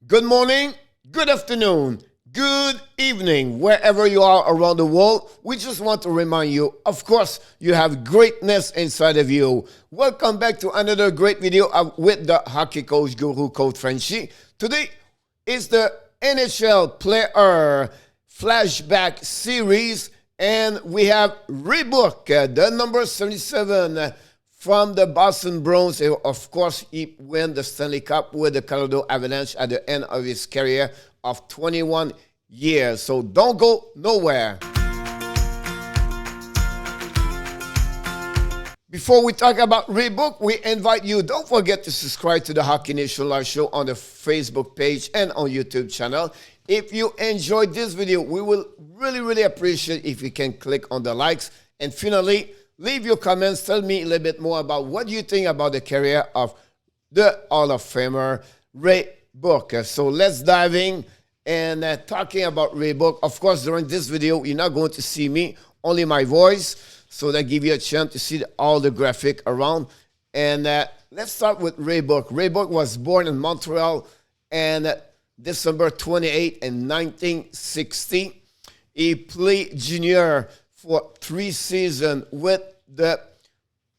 Good morning, good afternoon, good evening, wherever you are around the world. We just want to remind you, of course, you have greatness inside of you. Welcome back to another great video with the hockey coach guru, Coach Frenchy. Today is the NHL Player Flashback series, and we have Ray Bourque, the number 77 from the Boston Bruins. Of course, he won the Stanley Cup with the Colorado Avalanche at the end of his career of 21 years. So don't go nowhere. Before we talk about Ray Bourque, we invite you, don't forget to subscribe to the Hockey Nation Live Show on the Facebook page and on YouTube channel. If you enjoyed this video, we will really appreciate if you can click on the likes. And finally, leave your comments. Tell me a little bit more about what you think about the career of the Hall of Famer, Ray Bourque. So let's dive in and talking about Ray Bourque. Of course, during this video, you're not going to see me, only my voice. So that gives you a chance to see all the graphic around. And let's start with Ray Bourque. Ray Bourque was born in Montreal and December 28 in 1960. He played junior for 3 seasons with the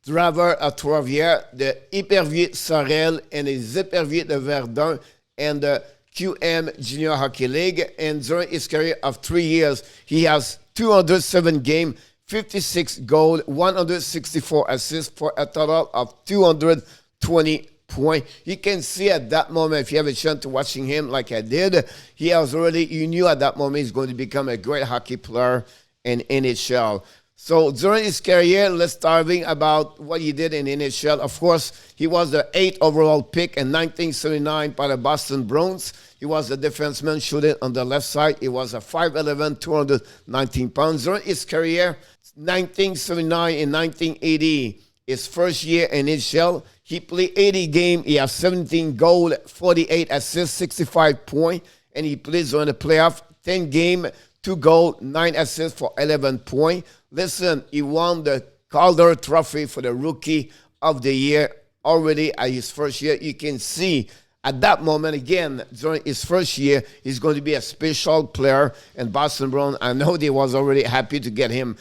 Draveurs à Trois-Rivières, the Épervier Sorel, and les Éperviers de Verdun, and the QM Junior Hockey League. And during his career of 3 years, he has 207 games, 56 goals, 164 assists for a total of 220 points. You can see at that moment, if you have a chance to watching him like I did, you knew at that moment he's going to become a great hockey player in NHL. So during his career, let's dive in about what he did in NHL. Of course, he was the 8th overall pick in 1979 by the Boston Bruins. He was a defenseman shooting on the left side. He was a 5'11", 219 pounds. During his career, 1979 and 1980, his first year in NHL, he played 80 games. He has 17 goals, 48 assists, 65 points, and he plays during the playoff, 10 games, 2 goals, 9 assists for 11 points. Listen, he won the Calder Trophy for the Rookie of the Year already at his first year. You can see at that moment, again, during his first year, he's going to be a special player in Boston Bruins. I know they was already happy to get him.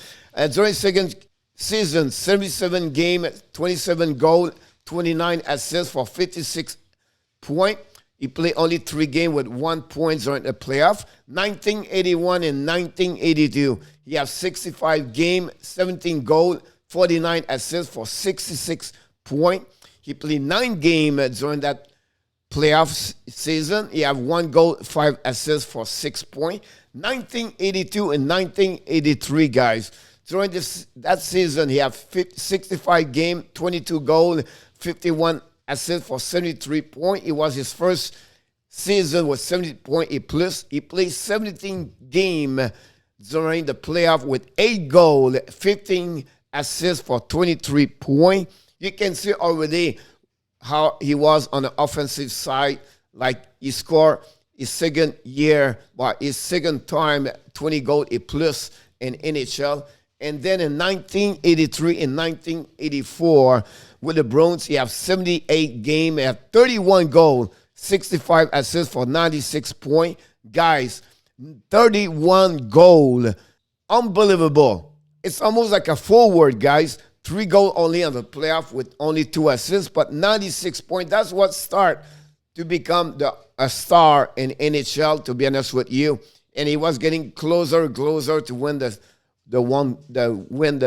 During second season, 77 games, 27 goals, 29 assists for 56 points. He played only 3 games with 1 point during the playoff. 1981 and 1982, he has 65 games, 17 goals, 49 assists for 66 points. He played 9 games during that playoff season. He have 1 goal, 5 assists for 6 points. 1982 and 1983, guys. During that season, he have 65 games, 22 goals, 51 assists for 73 points. It was his first season with 70 points plus. He played 17 games during the playoff with 8 goals, 15 assists for 23 points. You can see already how he was on the offensive side. Like he scored his second year, but his second time, 20 goals plus in NHL. And then in 1983 and 1984, with the Bruins, he has 78 games, he had 31 goals, 65 assists for 96 points. Guys, 31 goals. Unbelievable. It's almost like a forward, guys. 3 goals only on the playoff with only 2 assists, but 96 points. That's what start to become a star in NHL, to be honest with you. And he was getting closer to win the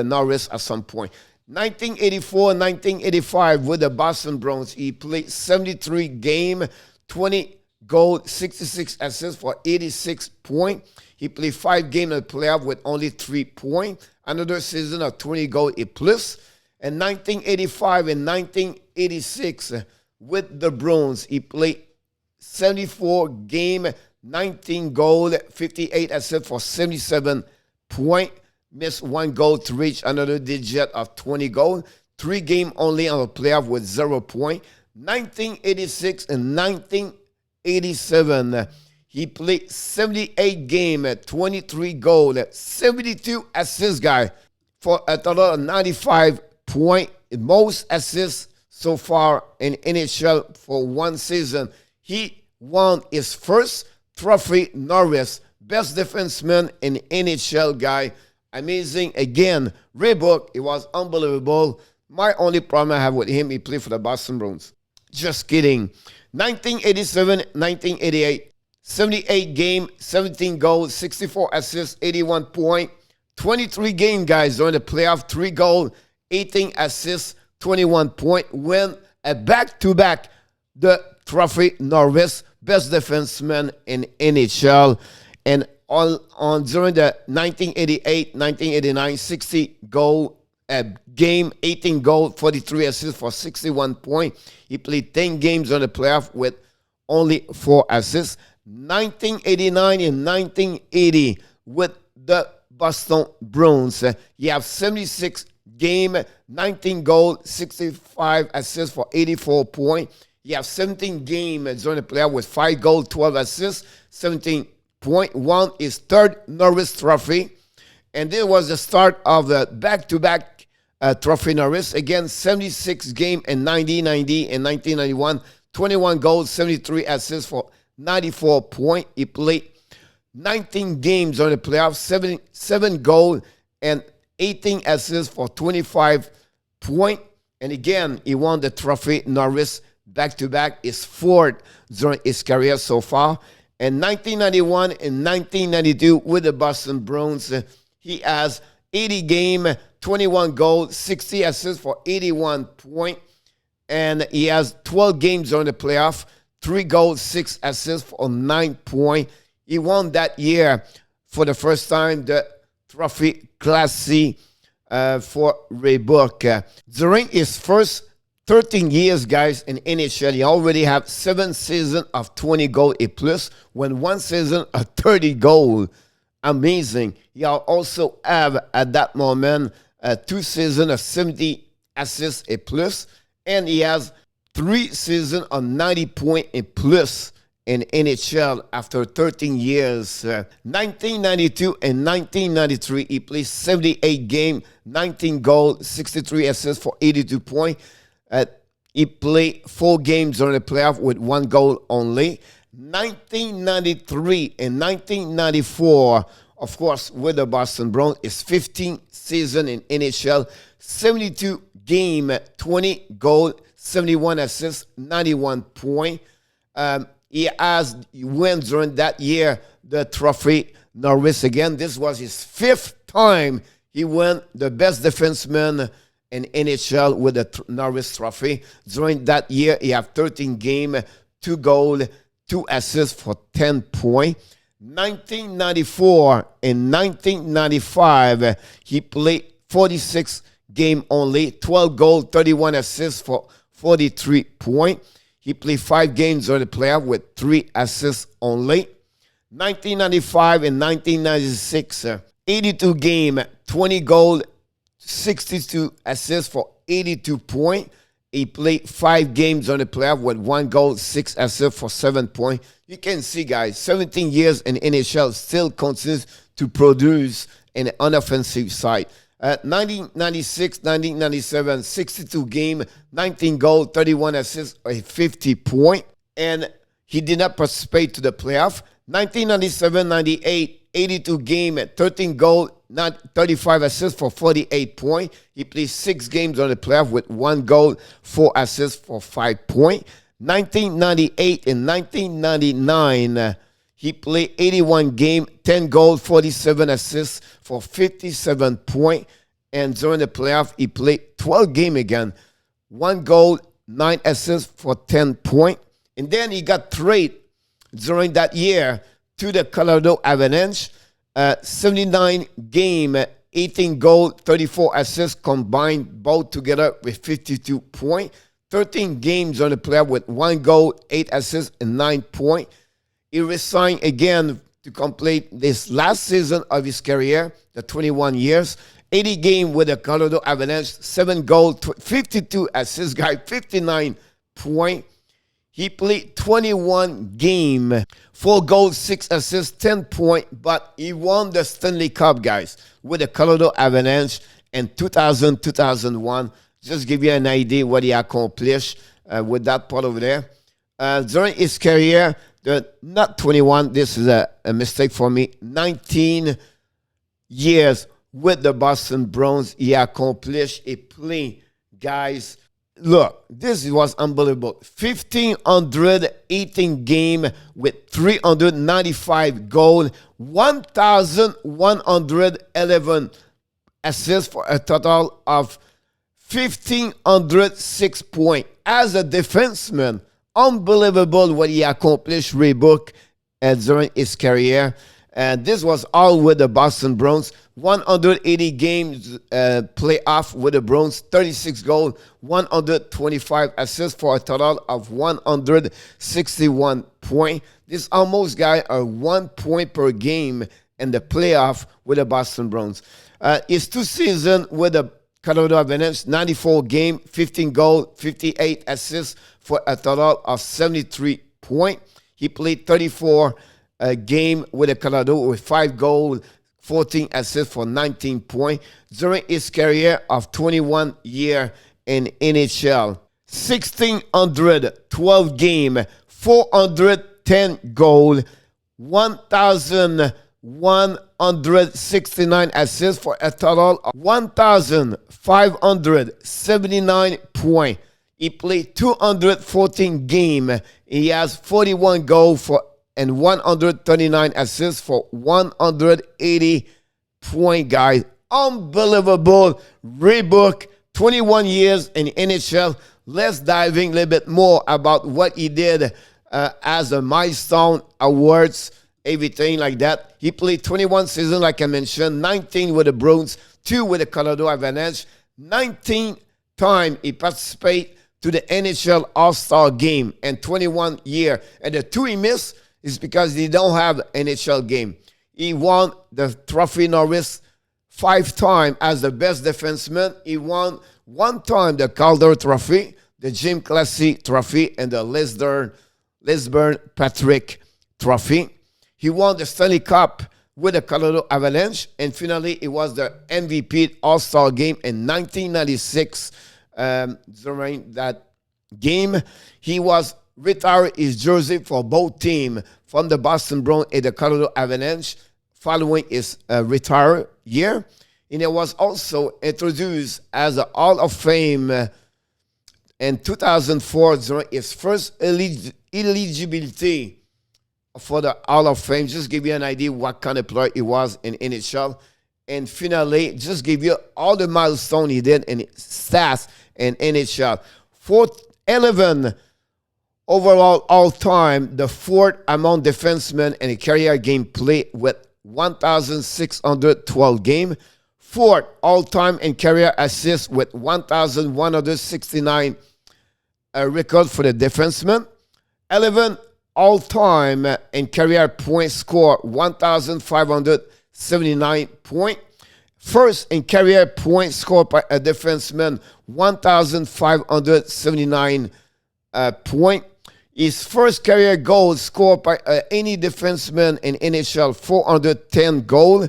Norris at some point. 1984, 1985 with the Boston Bruins, he played 73 games, 20 goals, 66 assists for 86 points. He played 5 games in the playoff with only 3 points. Another season of 20 goals plus. In 1985 and 1986 with the Bruins, he played 74 games, 19 goals, 58 assists for 77 points. Missed 1 goal to reach another digit of 20 goals. 3 games only on the playoff with 0 points. 1986 and 1987, he played 78 games, 23 goals, 72 assists, guy, for a total of 95 points. Most assists so far in NHL for one season. He won his first trophy, Norris, best defenseman in NHL, guy. Amazing. Again, Ray Bourque, it was unbelievable. My only problem I have with him, he played for the Boston Bruins. Just kidding. 1987, 1988, 78 game, 17 goals, 64 assists, 81 point, 23 game, guys, during the playoff, 3 goals, 18 assists, 21 point, win a back-to-back the trophy Norris, best defenseman in NHL. And on during the 1988, 1989, 60 goal game, 18 goal, 43 assists for 61 points. He played 10 games on the playoff with only 4 assists. 1989 and 1980 with the Boston Bruins. He have 76 game, 19 goal, 65 assists for 84 points. He have 17 games during the playoff with 5 goals, 12 assists, 17.1 is third Norris Trophy. And this was the start of the back-to-back Trophy Norris. Again, 76 game in 1990 and 1991, 21 goals, 73 assists for 94 points. He played 19 games on the playoffs, 7 goals and 18 assists for 25 points. And again, he won the Trophy Norris back-to-back, his fourth during his career so far. In 1991 and 1992 with the Boston Bruins, he has 80 game, 21 goals, 60 assists for 81 points. And he has 12 games on the playoff, 3 goals, 6 assists for 9 points. He won that year for the first time the Trophy Class C for Ray Bourque. During his first 13 years, guys, in NHL, he already have 7 seasons of 20 goals a plus, when 1 season of 30 goals. Amazing. He also have, at that moment, 2 seasons of 70 assists a plus, and he has 3 seasons of 90 points a plus in NHL after 13 years. 1992 and 1993, he played 78 games, 19 goals, 63 assists for 82 points. He played 4 games during the playoff with 1 goal only. 1993 and 1994, of course, with the Boston Bruins, his 15th season in NHL, 72 game, 20 goals, 71 assists, 91 points. He won during that year the Trophy Norris again. This was his 5th time he won the best defenseman in NHL with the Norris Trophy. During that year, he had 13 games, 2 goals, 2 assists for 10 points. 1994 and 1995, he played 46 games only, 12 goals, 31 assists for 43 points. He played 5 games on the playoff with 3 assists only. 1995 and 1996, 82 games, 20 goals, 62 assists for 82 points. He played 5 games on the playoff with 1 goal, 6 assists for 7 points. You can see, guys, 17 years in NHL still continues to produce an unoffensive side. 1996, 1997, 62 game, 19 goals, 31 assists, 50 points. And he did not participate to the playoff. 1997, 98, 82 game, 13 goals, 35 assists for 48 points. He played 6 games on the playoff with 1 goal, 4 assists for 5 points. 1998 and 1999, he played 81 games, 10 goals, 47 assists for 57 points. And during the playoff, he played 12 games again, 1 goal, 9 assists for 10 points. And then he got traded during that year to the Colorado Avalanche. 79 game, 18 goals, 34 assists combined both together with 52 points. 13 games on the playoff with 1 goal, 8 assists, and 9 points. He resigned again to complete this last season of his career, the 21 years. 80 games with the Colorado Avalanche, 7 goals, 52 assists, guy, 59 points. He played 21 games, 4 goals, 6 assists, 10 points, but he won the Stanley Cup, guys, with the Colorado Avalanche in 2000, 2001. Just give you an idea what he accomplished with that part over there. During his career, Not 21. This is a mistake for me. 19 years with the Boston Bruins. He accomplished a play, guys. Look, this was unbelievable. 1,518 game with 395 goals, 1,111 assists for a total of 1,506 points. As a defenseman, unbelievable what he accomplished, Ray Bourque, during his career. And this was all with the Boston Bruins. 180 games playoff with the Bruins, 36 goals, 125 assists for a total of 161 points. This almost got a 1 point per game in the playoff with the Boston Bruins. His 2 seasons with the Colorado Avalanche, 94 games, 15 goals, 58 assists for a total of 73 points. He played 34 game with the Colorado with 5 goals, 14 assists for 19 points during his career of 21 years in NHL. 1,612 game, 410 goals, 1,169 assists for a total of 1,579 points. He played 214 games. He has 41 goals and 139 assists for 180 points, guys. Unbelievable. Ray Bourque, 21 years in NHL. Let's dive in a little bit more about what he did as a milestone, awards, everything like that. He played 21 seasons, like I mentioned, 19 with the Bruins, 2 with the Colorado Avalanche. 19 times he participated to the NHL All-Star Game in 21 years. And the 2 he missed is because he don't have NHL game. He won the Trophy Norris 5 times as the best defenseman. He won 1 time the Calder Trophy, the Jim Classy Trophy, and the Lisburn Patrick Trophy. He won the Stanley Cup with the Colorado Avalanche, and finally, he was the MVP All-Star Game in 1996. During that game, he was retired his jersey for both teams from the Boston Bruins and the Colorado Avalanche following his retire year. And he was also introduced as a Hall of Fame in 2004 during his first eligibility for the Hall of Fame. Just give you an idea what kind of player he was in NHL. And finally, just give you all the milestones he did in stats in NHL. 11 overall all-time, the 4th among defensemen in a career game play with 1,612 game. 4th all-time in career assists with 1,169 record for the defenseman. 11 all-time in career points score, 1,579 points. First in career points scored by a defenseman, 1,579 points. His first career goal scored by any defenseman in NHL, 410 goals.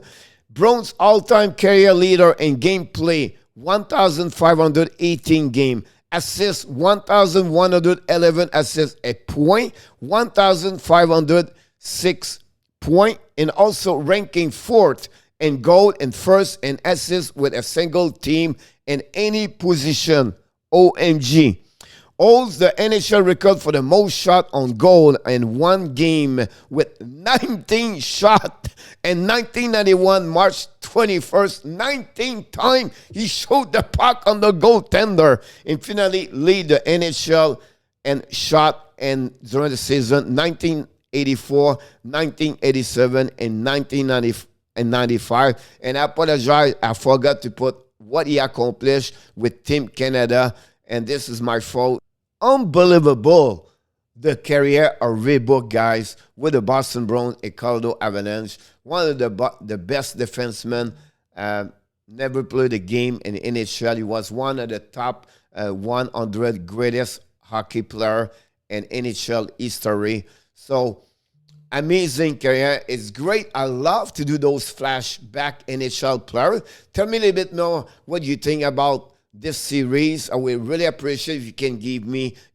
Bruins all-time career leader in game play, 1,518 game. Assists, 1,111 assists a point, 1,506 point, and also ranking 4th in goal and 1st in assists with a single team in any position. OMG. Holds the NHL record for the most shot on goal in one game with 19 shots in 1991, March 21st. 19 times he showed the puck on the goaltender and finally lead the NHL in shot during the season 1984, 1987, and 1995. And I apologize, I forgot to put what he accomplished with Team Canada, and this is my fault. Unbelievable, the career of Ray Bourque, guys, with the Boston Bruins and Colorado Avalanche. One of the best defensemen, never played a game in the NHL. He was one of the top 100 greatest hockey player in NHL history. So, amazing career. It's great. I love to do those flashback NHL players. Tell me a little bit more what you think about this series. I will really appreciate if you can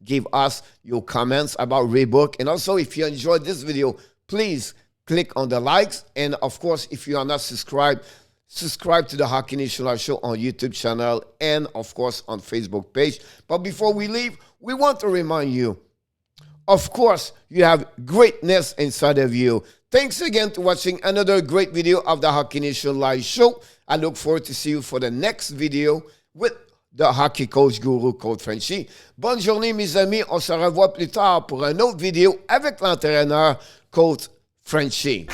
give us your comments about Ray Bourque. And also, if you enjoyed this video, please click on the likes. And of course, if you are not subscribed, subscribe to the Hockey Nation Live Show on YouTube channel and of course on Facebook page. But before we leave, we want to remind you, of course, you have greatness inside of you. Thanks again for watching another great video of the Hockey Nation Live Show. I look forward to see you for the next video with the hockey coach guru, Coach Frenchy. Bonne journée, mes amis. On se revoit plus tard pour une autre vidéo avec l'entraîneur, Coach Frenchy.